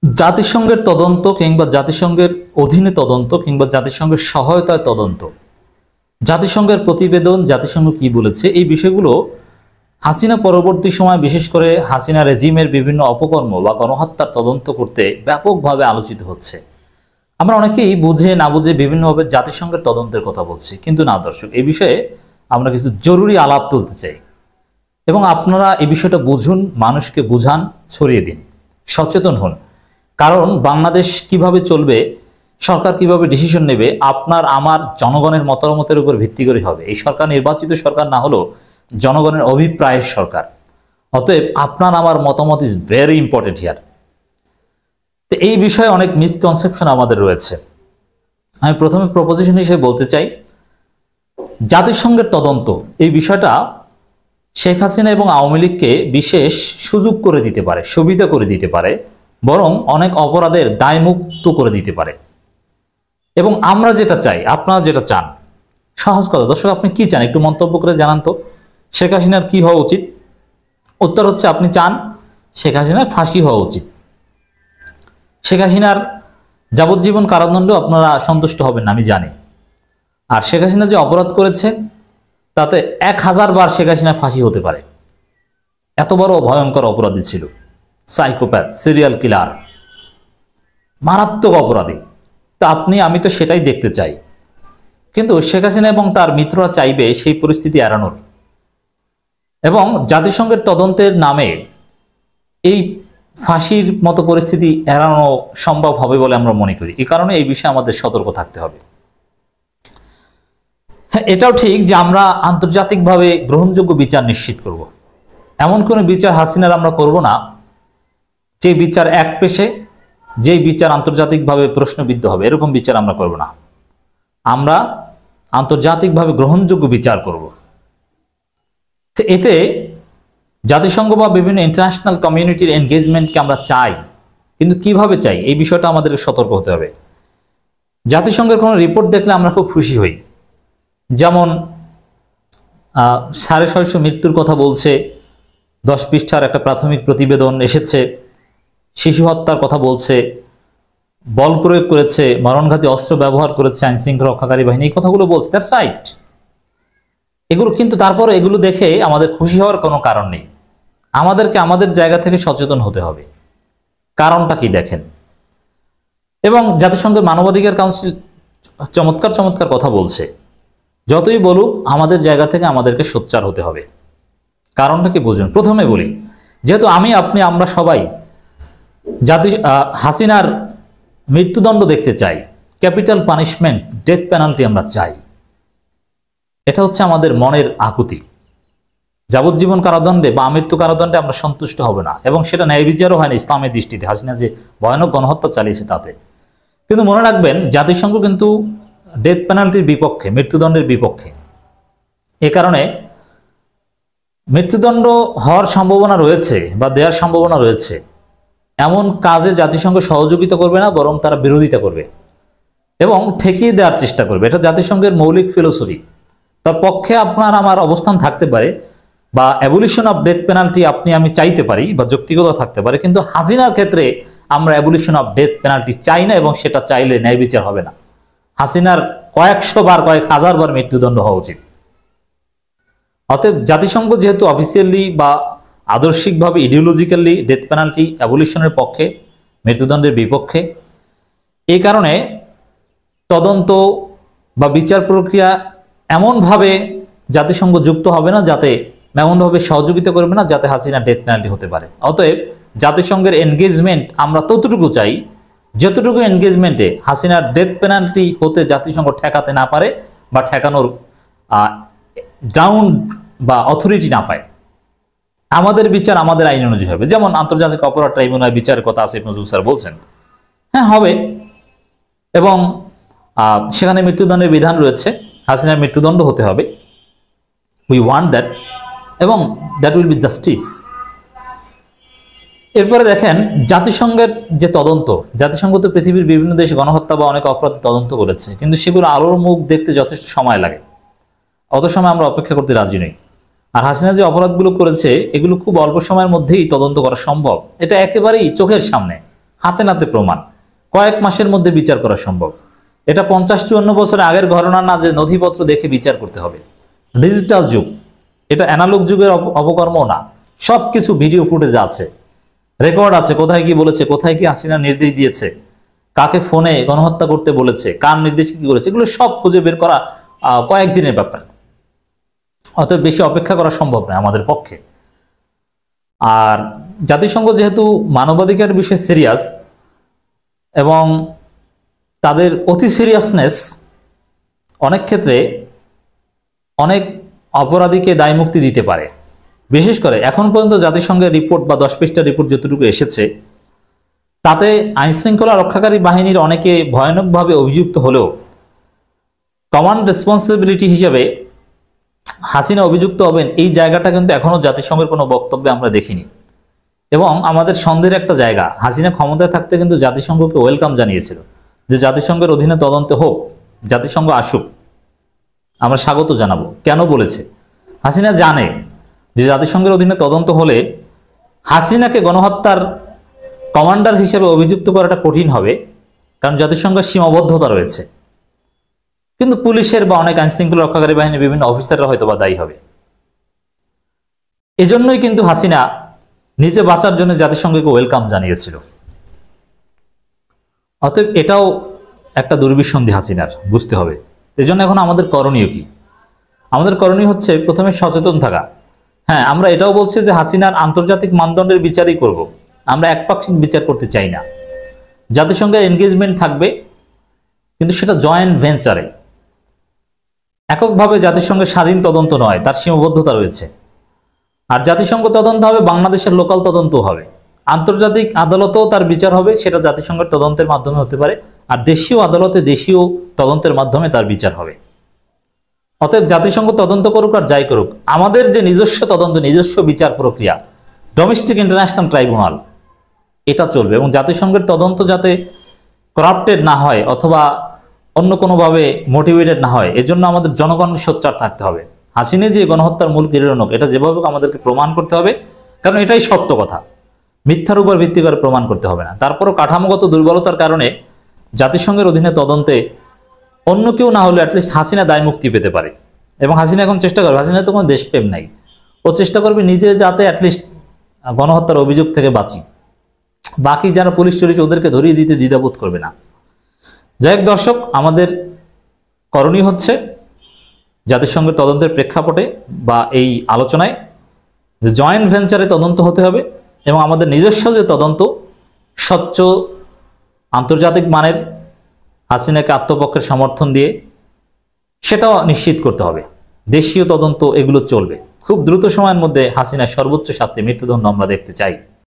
জাতিসংঘের তদন্ত কিংবা জাতিসংঘের অধীনে তদন্ত কিংবা জাতিসংঘের সহায়তায় তদন্ত, জাতিসংঘের প্রতিবেদন, জাতিসংঘ কি বলেছে, এই বিষয়গুলো হাসিনা পরবর্তী সময় বিশেষ করে হাসিনা রেজিমের বিভিন্ন অপকর্ম বা গণহত্যার তদন্ত করতে ব্যাপকভাবে আলোচিত হচ্ছে। আমরা অনেকেই বুঝে না বুঝে বিভিন্নভাবে জাতিসংঘের তদন্তের কথা বলছি, কিন্তু না দর্শক, এই বিষয়ে আমরা কিছু জরুরি আলাপ তুলতে চাই এবং আপনারা এই বিষয়টা বুঝুন, মানুষকে বুঝান, ছড়িয়ে দিন, সচেতন হন। কারণ বাংলাদেশ কিভাবে চলবে, সরকার কিভাবে ডিসিশন নেবে, আপনার আমার জনগণের মতামতের উপর ভিত্তি করে হবে। এই সরকার নির্বাচিত সরকার না হলেও জনগণের অভিপ্রায়ের সরকার। অতএব আপনার আমার মতামত ইজ ভেরি ইম্পর্টেন্ট হিয়ার। তো এই বিষয়ে অনেক মিসকনসেপশন আমাদের রয়েছে। আমি প্রথমে প্রপোজিশন হিসেবে বলতে চাই, জাতিসংঘের তদন্ত এই বিষয়টা শেখ হাসিনা এবং আওয়ামী লীগকে বিশেষ সুযোগ করে দিতে পারে, সুবিধা করে দিতে পারে, বরং অনেক অপরাধের দায়মুক্ত করে দিতে পারে। এবং আমরা যেটা চাই, আপনারা যেটা চান, সহজ কথা দর্শক, আপনি কি চান একটু মন্তব্য করে জানান তো। শেখ হাসিনার কি হওয়া উচিত? উত্তর হচ্ছে আপনি চান শেখ হাসিনার ফাঁসি হওয়া উচিত। শেখ হাসিনার যাবজ্জীবন কারাদণ্ড আপনারা সন্তুষ্ট হবেন না, আমি জানি। আর শেখ হাসিনা যে অপরাধ করেছে তাতে 1000 বার শেখ হাসিনা ফাঁসি হতে পারে। এত বড় ভয়ঙ্কর অপরাধী ছিল, সাইকোপ্যাথ, সিরিয়াল কিলার, মারাত্মক অপরাধী। তা আমি তো সেটাই দেখতে চাই। কিন্তু শেখ হাসিনা এবং তার মিত্ররা চাইবে সেই পরিস্থিতি এড়ানোর, এবং জাতিসংঘের তদন্তের নামে এই ফাঁসির মতো পরিস্থিতি এড়ানো সম্ভব হবে বলে আমরা মনে করি। এই কারণে এই বিষয়ে আমাদের সতর্ক থাকতে হবে। হ্যাঁ, এটাও ঠিক যে আমরা আন্তর্জাতিকভাবে গ্রহণযোগ্য বিচার নিশ্চিত করব। এমন কোনো বিচার হাসিনার আমরা করব না যে বিচার এক পেশে, যেই বিচার আন্তর্জাতিকভাবে প্রশ্নবিদ্ধ হবে, এরকম বিচার আমরা করব না। আমরা আন্তর্জাতিকভাবে গ্রহণযোগ্য বিচার করব। এতে জাতিসংঘ বা বিভিন্ন ইন্টারন্যাশনাল কমিউনিটির এনগেজমেন্টকে আমরা চাই, কিন্তু কিভাবে চাই এই বিষয়টা আমাদের সতর্ক হতে হবে। জাতিসংঘের কোনো রিপোর্ট দেখলে আমরা খুব খুশি হই, যেমন 650 মৃত্যুর কথা বলছে, 10 পৃষ্ঠার একটা প্রাথমিক প্রতিবেদন এসেছে, শিশু হত্যার কথা বলছে, বল প্রয়োগ করেছে, মরণঘাতী অস্ত্র ব্যবহার করেছে আইন শৃঙ্খলা রক্ষাকারী বাহিনী, এই কথাগুলো বলছে, দ্যাটস রাইট। এগুলো কিন্তু তারপরে এগুলো দেখে আমাদের খুশি হওয়ার কোনো কারণ নেই। আমাদেরকে আমাদের জায়গা থেকে সচেতন হতে হবে। কারণটা কি দেখেন। এবং জাতিসংঘের মানবাধিকার কাউন্সিল চমৎকার চমৎকার কথা বলছে। যতই বলুক, আমাদের জায়গা থেকে আমাদেরকে সোচ্চার হতে হবে। কারণটা কি বুঝুন। প্রথমে বলি, যেহেতু আপনি আমরা সবাই হাসিনার মৃত্যুদণ্ড দেখতে চাই, ক্যাপিটাল পানিশমেন্ট, ডেথ পেনাল্টি আমরা চাই। এটা হচ্ছে আমাদের মনের আকুতি। যাবজ্জীবন কারাদণ্ডে বা আমৃত্যু কারাদণ্ডে আমরা সন্তুষ্ট হব না, এবং সেটা ন্যায় বিচারও হয় না ইসলামের দৃষ্টিতে, হাসিনা যে ভয়ানক গণহত্যা চালিয়েছে তাতে। কিন্তু মনে রাখবেন, জাতিসংঘ কিন্তু ডেথ পেনাল্টির বিপক্ষে, মৃত্যুদণ্ডের বিপক্ষে। এ কারণে মৃত্যুদণ্ড হওয়ার সম্ভাবনা রয়েছে বা দেওয়ার সম্ভাবনা রয়েছে এমন কাজে জাতিসংঘ সহযোগিতা করবে না, বরং তারা বিরোধিতা করবে এবং ঠেকিয়ে দেওয়ার চেষ্টা করবে। এটা জাতিসংঘের মৌলিক ফিলোসফি। তার পক্ষে আপনার আমার অবস্থান থাকতে পারে, বা অ্যাবলিশন অফ ডেথ পেনাল্টি আমি চাইতে পারি বা যৌক্তিকতা থাকতে পারে, কিন্তু হাসিনার ক্ষেত্রে আমরা অ্যাবলিশন অফ ডেথ পেনাল্টি চাই না, এবং সেটা চাইলে ন্যায় বিচার হবে না। হাসিনার কয়েকশো বার, কয়েক হাজার বার মৃত্যুদণ্ড হওয়া উচিত। অতএব জাতিসংঘ যেহেতু অফিসিয়ালি বা আদর্শিকভাবে, ইডিওলজিক্যালি ডেথ পেনাল্টি অ্যাবলিশনের পক্ষে, মৃত্যুদণ্ডের বিপক্ষে, এই কারণে তদন্ত বা বিচার প্রক্রিয়া এমনভাবে জাতিসংঘ যুক্ত হবে না, যাতে এমনভাবে সহযোগিতা করবে না যাতে হাসিনা ডেথ পেনাল্টি হতে পারে। অতএব জাতিসংঘের এনগেজমেন্ট আমরা ততটুকু চাই, যতটুকু এনগেজমেন্টে হাসিনার ডেথ পেনাল্টি হতে জাতিসংঘ ঠেকাতে না পারে বা ঠেকানোর গ্রাউন্ড বা অথরিটি না পায়। আমাদের বিচার আমাদের আইন অনুযায়ী হবে। যেমন আন্তর্জাতিক অপরাধ ট্রাইব্যুনাল বিচারের কথা আসিফ নজরুল স্যার বলছেন, হ্যাঁ হবে, এবং সেখানে মৃত্যুদণ্ডের বিধান রয়েছে, হাসিনার মৃত্যুদণ্ড হতে হবে। উই ওয়ান্ট দ্যাট, এবং দ্যাট উইল বি জাস্টিস। এরপরে দেখেন জাতিসংঘের যে তদন্ত, জাতিসংঘ তো পৃথিবীর বিভিন্ন দেশে গণহত্যা বা অনেক অপরাধ তদন্ত করেছে, কিন্তু সেগুলো আলোর মুখ দেখতে যথেষ্ট সময় লাগে। অত সময় আমরা অপেক্ষা করতে রাজি নই। আর হাসিনা যে অপরাধগুলো করেছে, এগুলো খুব অল্প সময়ের মধ্যেই তদন্ত করা সম্ভব। এটা একেবারেই চোখের সামনে। হাতে নাতে প্রমাণ, কয়েক মাসের মধ্যে বিচার করা সম্ভব। এটা 50-54 বছরের আগের ঘটনা না যে নথিপত্র দেখে বিচার করতে হবে। ডিজিটাল যুগ, এটা অ্যানালগ যুগের অপকর্ম না। সব কিছু ভিডিও ফুটেজ আছে, রেকর্ড আছে, কোথায় কি বলেছে, কোথায় কি হাসিনা নির্দেশ দিয়েছে, কাকে ফোনে গণহত্যা করতে বলেছে, কার নির্দেশ কি করেছে, এগুলো সব খুঁজে বের করা কয়েকদিনের ব্যাপার। অতএব বেশি অপেক্ষা করা সম্ভব নয় আমাদের পক্ষে। আর জাতিসংঘ যেহেতু মানবাধিকার বিষয়ে সিরিয়াস এবং তাদের অতি সিরিয়াসনেস অনেক ক্ষেত্রে অনেক অপরাধীকে দায় মুক্তি দিতে পারে। বিশেষ করে এখন পর্যন্ত জাতিসংঘের রিপোর্ট বা 10 পৃষ্ঠার রিপোর্ট যতটুকু এসেছে, তাতে আইনশৃঙ্খলা রক্ষাকারী বাহিনীর অনেকে ভয়ানকভাবে অভিযুক্ত হলেও কমান্ড রেসপন্সিবিলিটি হিসেবে হাসিনা অভিযুক্ত হবেন এই জায়গাটা কিন্তু এখনো জাতিসংঘের কোনো বক্তব্যে আমরা দেখিনি। এবং আমাদের সন্দেহের একটা জায়গা, হাসিনা ক্ষমতায় থাকতে কিন্তু জাতিসংঘকে ওয়েলকাম জানিয়েছিল যে জাতিসংঘের অধীনে তদন্ত হোক, জাতিসংঘ আসুক, আমরা স্বাগত জানাবো। কেন বলেছে? হাসিনা জানে যে জাতিসংঘের অধীনে তদন্ত হলে হাসিনাকে গণহত্যার কমান্ডার হিসেবে অভিযুক্ত করাটা কঠিন হবে, কারণ জাতিসংঘের সীমাবদ্ধতা রয়েছে। কিন্তু পুলিশের বা অনেক আইনশৃঙ্খলা রক্ষাকারী বাহিনীর বিভিন্ন অফিসাররা হয়তো বা দায়ী হবে। এজন্যই কিন্তু হাসিনা নিজে বাঁচার জন্য জাতিসংঘকে ওয়েলকাম জানিয়েছিল। অতএব এটাও একটা দুর্বিসন্ধি হাসিনার, বুঝতে হবে। এজন্য এখন আমাদের করণীয় কি? আমাদের করণীয় হচ্ছে প্রথমে সচেতন থাকা। হ্যাঁ, আমরা এটাও বলছি যে হাসিনার আন্তর্জাতিক মানদণ্ডের বিচারই করব, আমরা একপাক্ষিক বিচার করতে চাই না। জাতিসংঘের এনগেজমেন্ট থাকবে, কিন্তু সেটা জয়েন্ট ভেঞ্চারে, এককভাবে জাতিসংঘের স্বাধীন তদন্ত নয়, তার সীমাবদ্ধতা রয়েছে। আর জাতিসংঘ তদন্ত হবে, বাংলাদেশের লোকাল তদন্ত হবে, আন্তর্জাতিক আদালতেও তার বিচার হবে, সেটা জাতিসংঘের তদন্তের মাধ্যমে হতে পারে, আর দেশীয় আদালতে দেশীয় তদন্তের মাধ্যমে তার বিচার হবে। অতএব জাতিসংঘ তদন্ত করুক আর যাই করুক, আমাদের যে নিজস্ব তদন্ত, নিজস্ব বিচার প্রক্রিয়া, ডোমেস্টিক ইন্টারন্যাশনাল ট্রাইব্যুনাল, এটা চলবে। এবং জাতিসংঘের তদন্ত যাতে করাপ্টেড না হয় অথবা অন্য কোনোভাবে মোটিভেটেড না হয়, এজন্য আমাদের জনগণের সোচ্চার থাকতে হবে। হাসিনা যে গণহত্যার মূল প্রেরণক, এটা যেভাবে আমাদেরকে প্রমাণ করতে হবে, কারণ এটাই সত্য কথা, মিথ্যার উপর ভিত্তি করে প্রমাণ করতে হবে না। তারপরও কাঠামোগত দুর্বলতার কারণে জাতিসংঘের অধীনে তদন্তে অন্য কেউ না হলে অ্যাটলিস্ট হাসিনা দায় মুক্তি পেতে পারে। এবং হাসিনা এখন চেষ্টা করবে, হাসিনা তো কোনো দেশপ্রেম নাই, ও চেষ্টা করবে নিজে যাতে অ্যাটলিস্ট গণহত্যার অভিযোগ থেকে বাঁচি, বাকি যারা পুলিশ চুরিশ ওদেরকে ধরিয়ে দিতে দ্বিধাবোধ করবে না। যাই হোক দর্শক, আমাদের করণীয় হচ্ছে জাতিসংঘের তদন্তের প্রেক্ষাপটে বা এই আলোচনায় যে জয়েন্ট ভেঞ্চারে তদন্ত হতে হবে, এবং আমাদের নিজস্ব যে তদন্ত স্বচ্ছ আন্তর্জাতিক মানের, হাসিনাকে আত্মপক্ষের সমর্থন দিয়ে, সেটাও নিশ্চিত করতে হবে। দেশীয় তদন্ত এগুলো চলবে। খুব দ্রুত সময়ের মধ্যে হাসিনার সর্বোচ্চ শাস্তি, মৃত্যুদণ্ড আমরা দেখতে চাই।